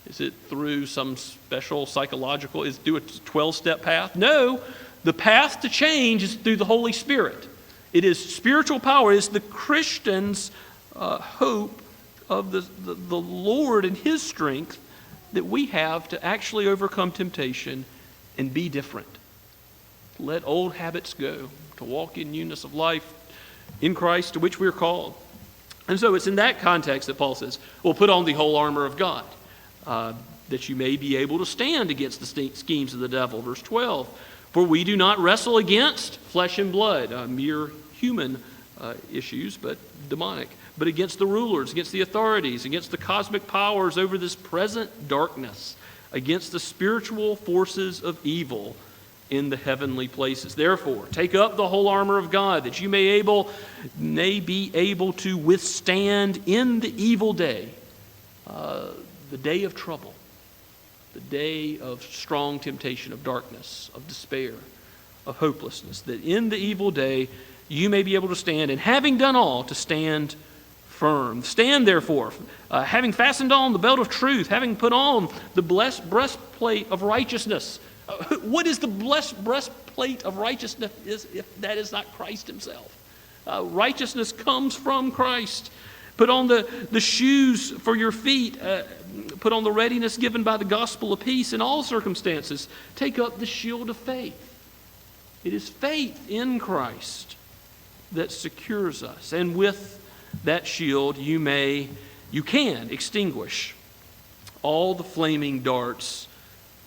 Is it through some special psychological, do a 12-step path? No, the path to change is through the Holy Spirit. It is spiritual power. It is the Christian's hope of the Lord and his strength that we have to actually overcome temptation and be different. Let old habits go, to walk in newness of life in Christ, to which we are called. And so it's in that context that Paul says, well, put on the whole armor of God, that you may be able to stand against the schemes of the devil. Verse 12, for we do not wrestle against flesh and blood, mere human issues, but demonic, but against the rulers, against the authorities, against the cosmic powers over this present darkness, against the spiritual forces of evil in the heavenly places. Therefore, take up the whole armor of God, that you may be able to withstand in the evil day, the day of trouble, the day of strong temptation, of darkness, of despair, of hopelessness, that in the evil day you may be able to stand, and having done all, to stand firm. Stand therefore, having fastened on the belt of truth, having put on the blessed breastplate of righteousness. What is the blessed breastplate of righteousness if that is not Christ himself? Righteousness comes from Christ. Put on the shoes for your feet. Put on the readiness given by the gospel of peace in all circumstances. Take up the shield of faith. It is faith in Christ that secures us. And with that shield you can extinguish all the flaming darts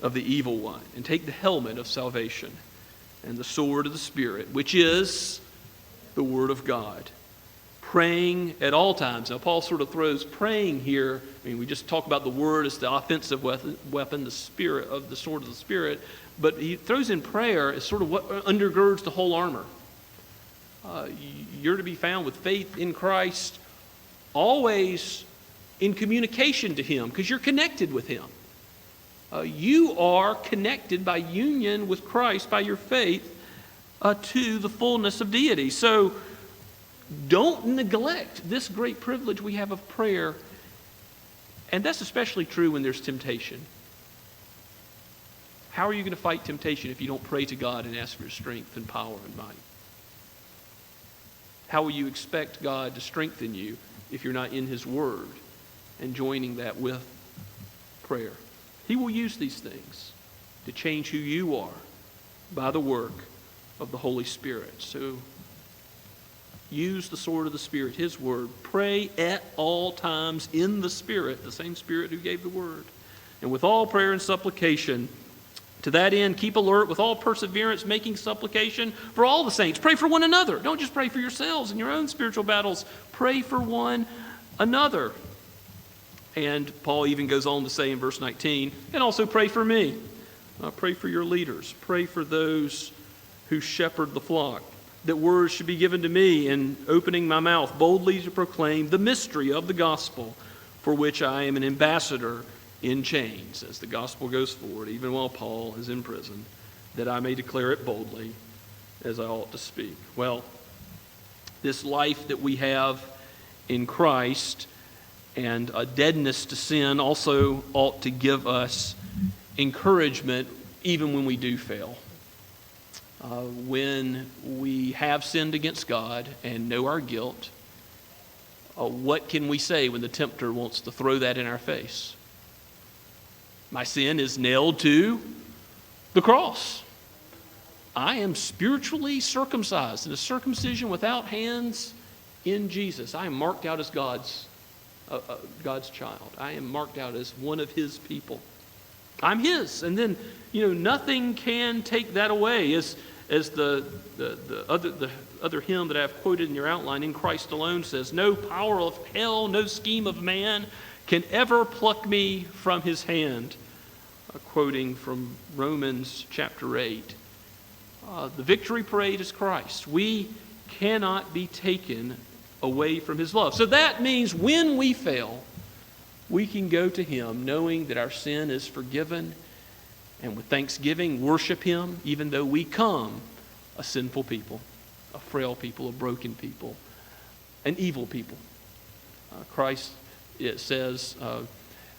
of the evil one, and take the helmet of salvation and the sword of the Spirit, which is the Word of God. Praying at all times. Now Paul sort of throws praying here. I mean, we just talk about the Word as the offensive weapon, the Spirit of the sword of the Spirit, but he throws in prayer as sort of what undergirds the whole armor. You're to be found with faith in Christ, always in communication to him, because you're connected with him. You are connected by union with Christ, by your faith, to the fullness of deity. So don't neglect this great privilege we have of prayer. And that's especially true when there's temptation. How are you going to fight temptation if you don't pray to God and ask for his strength and power and might? How will you expect God to strengthen you if you're not in his word and joining that with prayer? He will use these things. to change who you are by the work of the Holy Spirit. So use the sword of the Spirit, His Word. Pray at all times in the Spirit, the same Spirit who gave the Word. And with all prayer and supplication, to that end, keep alert with all perseverance, making supplication for all the saints. Pray for one another. Don't just pray for yourselves and your own spiritual battles. Pray for one another. And Paul even goes on to say in verse 19, and also pray for me. Pray for your leaders. Pray for those who shepherd the flock, that words should be given to me in opening my mouth boldly to proclaim the mystery of the gospel, for which I am an ambassador in chains, as the gospel goes forward, even while Paul is in prison, that I may declare it boldly as I ought to speak. Well, this life that we have in Christ and a deadness to sin also ought to give us encouragement even when we do fail. When we have sinned against God and know our guilt, what can we say when the tempter wants to throw that in our face? My sin is nailed to the cross. I am spiritually circumcised, and a circumcision without hands in Jesus. I am marked out as God's child. I am marked out as one of His people. I'm His, and then nothing can take that away. As the other hymn that I've quoted in your outline, "In Christ Alone," says, "No power of hell, no scheme of man can ever pluck me from His hand." Quoting from Romans chapter 8. The victory parade is Christ. We cannot be taken away from His love. So that means when we fail, we can go to Him knowing that our sin is forgiven, and with thanksgiving worship Him even though we come a sinful people, a frail people, a broken people, an evil people. Christ, it says,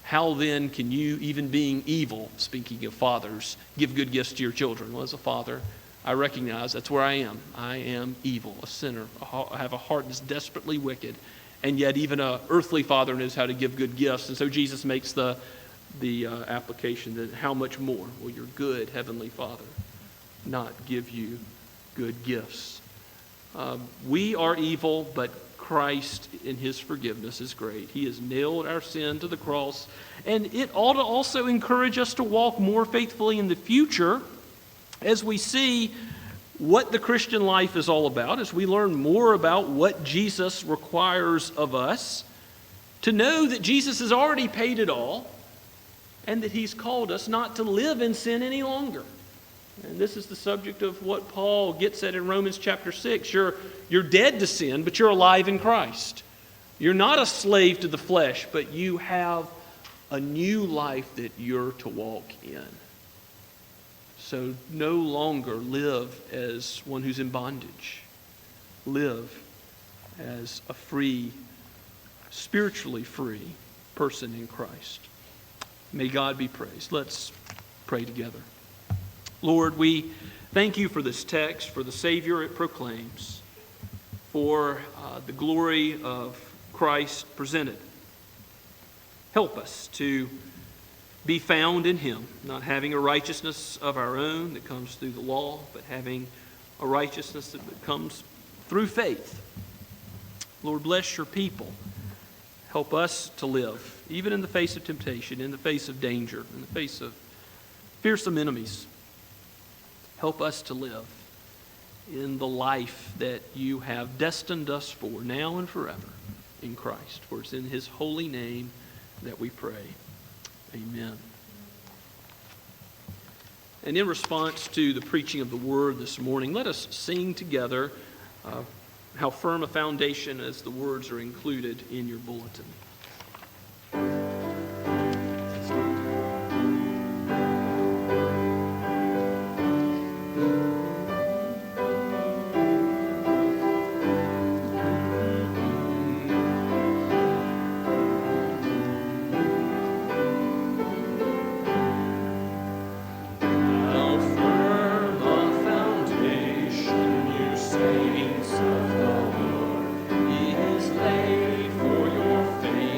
how then can you, even being evil, speaking of fathers, give good gifts to your children? Well, as a father, I recognize that's where I am. I am evil, a sinner. I have a heart that's desperately wicked. And yet even an earthly father knows how to give good gifts. And so Jesus makes the application that how much more will your good heavenly Father not give you good gifts? We are evil, but Christ in His forgiveness is great. He has nailed our sin to the cross, and it ought to also encourage us to walk more faithfully in the future as we see what the Christian life is all about, as we learn more about what Jesus requires of us, to know that Jesus has already paid it all and that He's called us not to live in sin any longer. And this is the subject of what Paul gets at in Romans chapter 6. You're dead to sin, but you're alive in Christ. You're not a slave to the flesh, but you have a new life that you're to walk in. So no longer live as one who's in bondage. Live as a free, spiritually free person in Christ. May God be praised. Let's pray together. Lord, we thank You for this text, for the Savior it proclaims, for the glory of Christ presented. Help us to be found in Him, not having a righteousness of our own that comes through the law, but having a righteousness that comes through faith. Lord, bless Your people. Help us to live, even in the face of temptation, in the face of danger, in the face of fearsome enemies. Help us to live in the life that You have destined us for now and forever in Christ. For it's in His holy name that we pray. Amen. And in response to the preaching of the Word this morning, let us sing together How Firm a Foundation, as the words are included in your bulletin. Of the Lord, He is laid for your faith.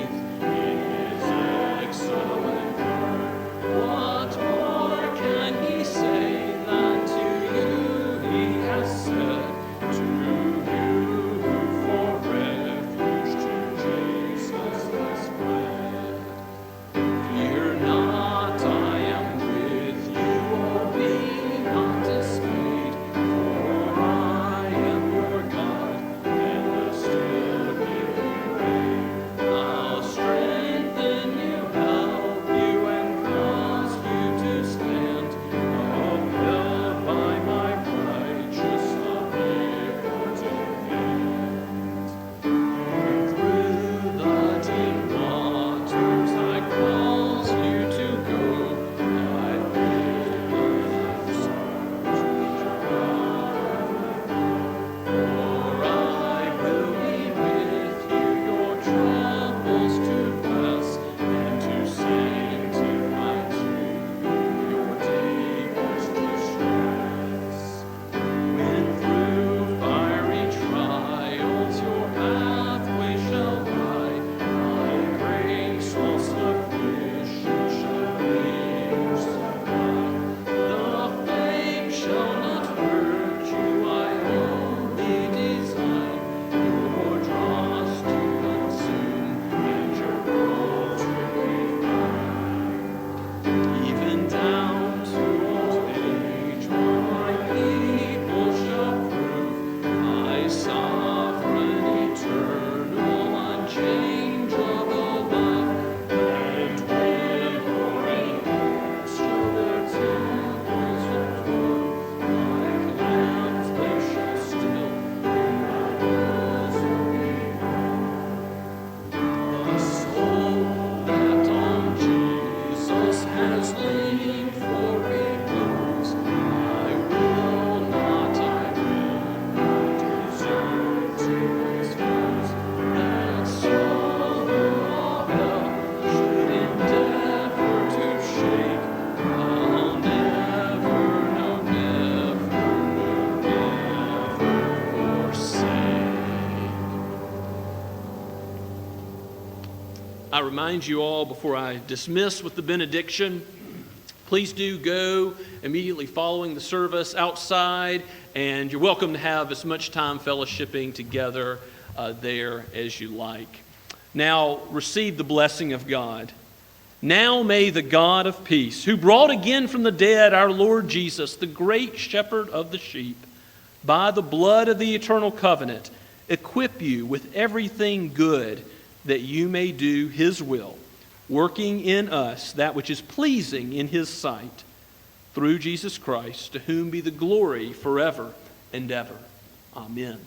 I remind you all before I dismiss with the benediction, please do go immediately following the service outside, and you're welcome to have as much time fellowshipping together there as you like. Now, receive the blessing of God. Now may the God of peace, who brought again from the dead our Lord Jesus, the great shepherd of the sheep, by the blood of the eternal covenant, equip you with everything good that you may do his will, working in us that which is pleasing in his sight, through Jesus Christ, to whom be the glory forever and ever. Amen.